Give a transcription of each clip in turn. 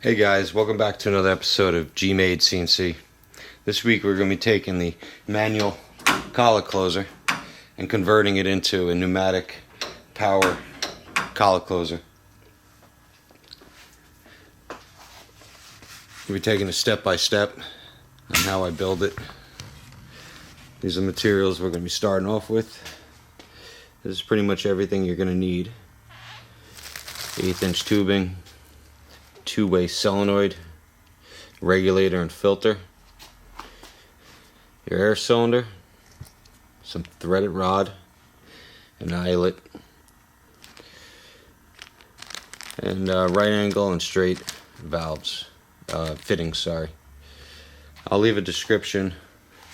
Hey guys, welcome back to another episode of G-Made CNC. This week we're going to be taking the manual collet closer and converting it into a pneumatic power collet closer. We'll be taking it step by step on how I build it. These are the materials we're going to be starting off with. This is pretty much everything you're going to need. 1/8 inch tubing, two-way solenoid, regulator and filter, your air cylinder, some threaded rod, an eyelet, and right angle and straight valves, fittings, sorry. I'll leave a description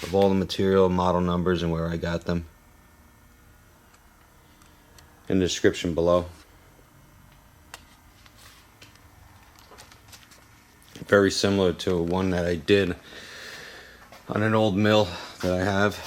of all the material, model numbers, and where I got them in the description below. Very similar to one that I did on an old mill that I have.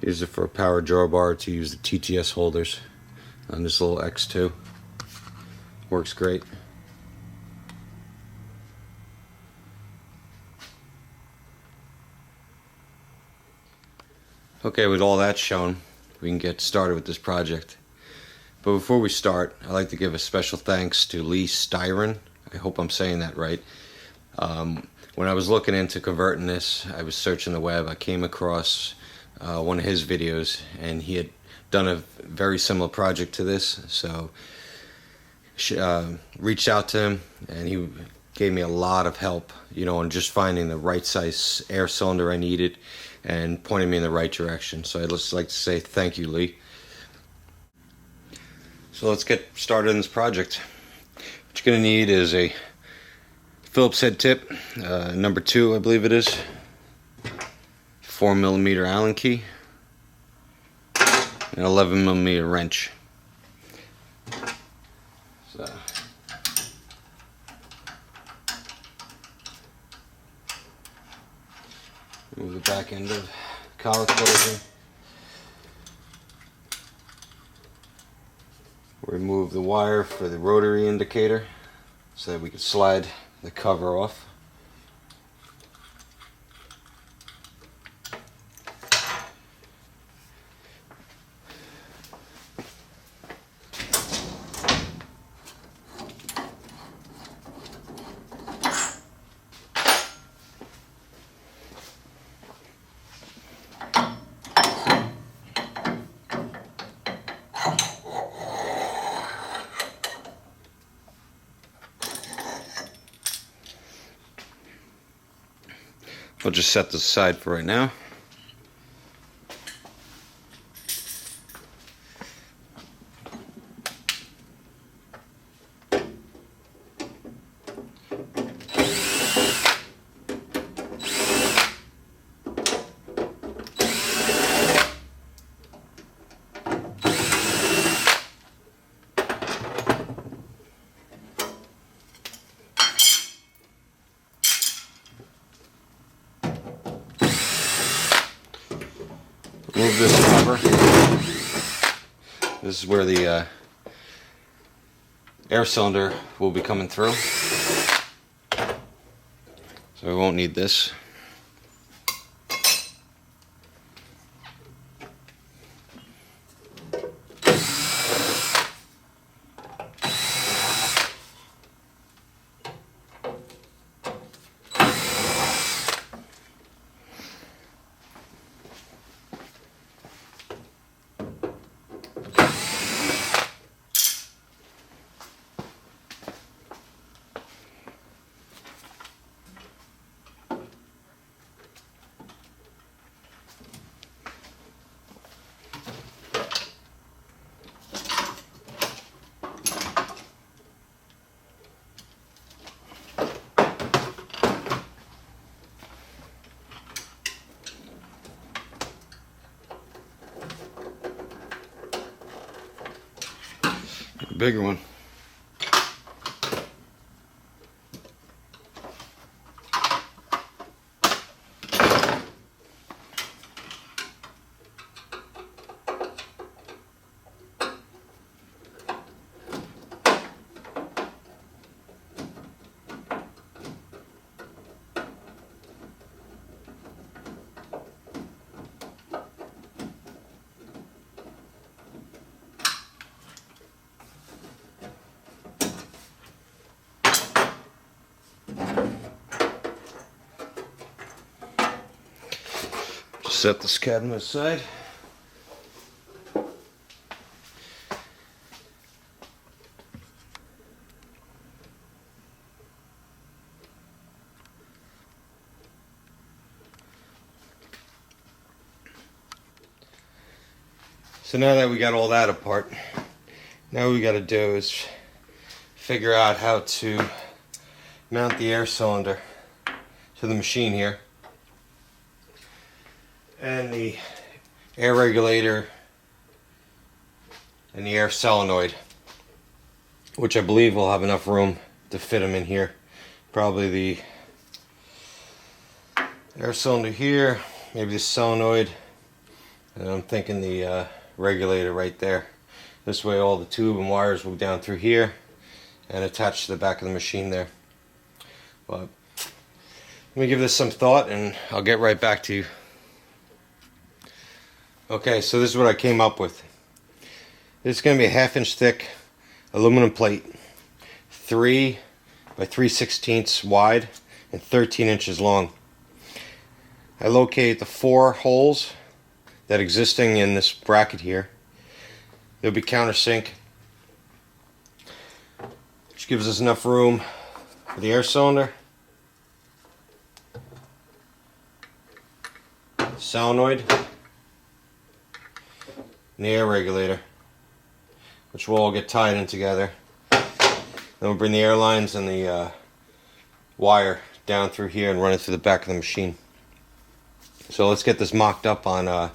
Use it for a power drawbar to use the TTS holders on this little X2. Works great. Okay, with all that shown, we can get started with this project. But before we start, I'd like to give a special thanks to Lee Styron. I hope I'm saying that right. When I was looking into converting this, I was searching the web. I came across one of his videos, and he had done a very similar project to this, so reached out to him, and he gave me a lot of help, on just finding the right size air cylinder I needed and pointing me in the right direction. So I'd just like to say thank you, Lee. So let's get started in this project. What you're going to need is a Phillips head tip, number 2 I believe it is, 4mm Allen key, an 11mm wrench. So remove the back end of the collet closer. Remove the wire for the rotary indicator so that we can slide the cover off. We'll just set this aside for right now. Remove this cover. This is where the air cylinder will be coming through. So we won't need this. bigger one. Set this cabinet aside. So now that we got all that apart, now what we got to do is figure out how to mount the air cylinder to the machine here, and the air regulator and the air solenoid, which I believe will have enough room to fit them in here. Probably the air cylinder here, maybe the solenoid, and I'm thinking the regulator right there. This way all the tube and wires will go down through here and attach to the back of the machine there. But let me give this some thought and I'll get right back to you. Okay, so this is what I came up with. This is going to be a 1/2 inch thick aluminum plate, 3 by 3/16 wide and 13 inches long. I located the 4 holes that are existing in this bracket here. They'll be countersink, which gives us enough room for the air cylinder, solenoid, and the air regulator, which will all get tied in together. Then we'll bring the air lines and the wire down through here and run it through the back of the machine. So let's get this mocked up on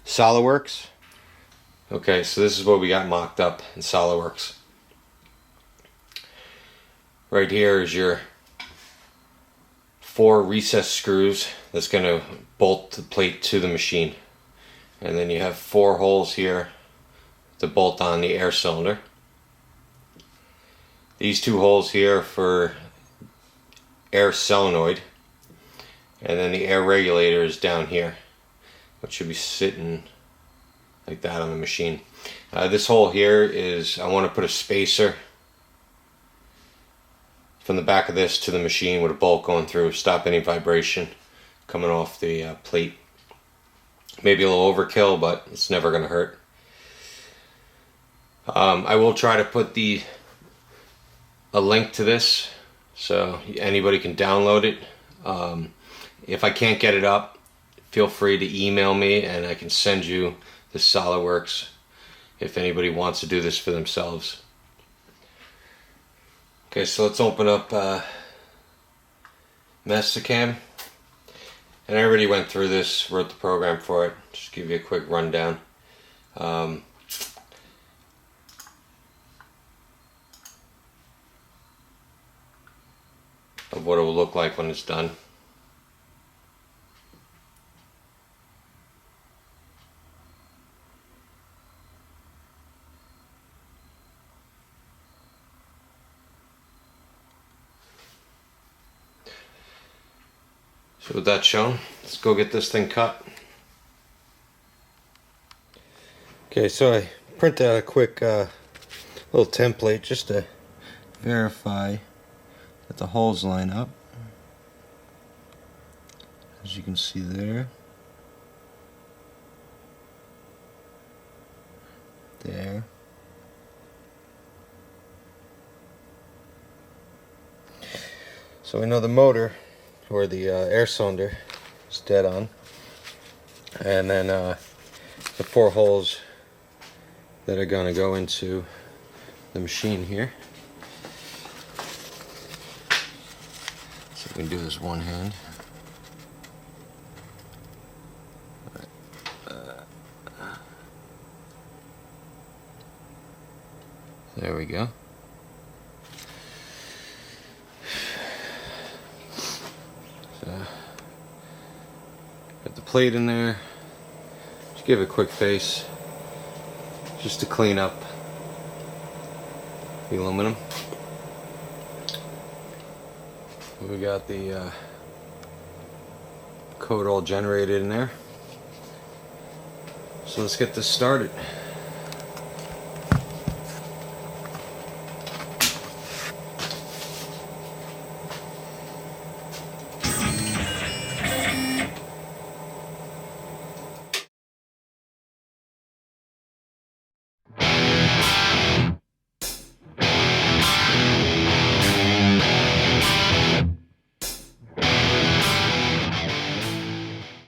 SolidWorks. Okay, so this is what we got mocked up in SolidWorks. Right here is your 4 recessed screws that's going to bolt the plate to the machine. And then you have 4 holes here to bolt on the air cylinder. These 2 holes here for air solenoid, and then the air regulator is down here, which should be sitting like that on the machine. This hole here is, I want to put a spacer from the back of this to the machine with a bolt going through, stop any vibration coming off the plate. Maybe a little overkill, but it's never going to hurt. I will try to put a link to this so anybody can download it. If I can't get it up, feel free to email me and I can send you the SolidWorks if anybody wants to do this for themselves. Okay, so let's open up Mastercam. And I already went through this, wrote the program for it. Just give you a quick rundown. Of what it will look like when it's done. So with that shown, let's go get this thing cut. Okay, so I printed out a quick little template just to verify that the holes line up. As you can see there. There. So we know the motor, or the air cylinder, is dead on. And then the 4 holes that are going to go into the machine here. So we can do this one hand. There we go. So, got the plate in there. Just give it a quick face, just to clean up the aluminum. We got the code all generated in there. So let's get this started.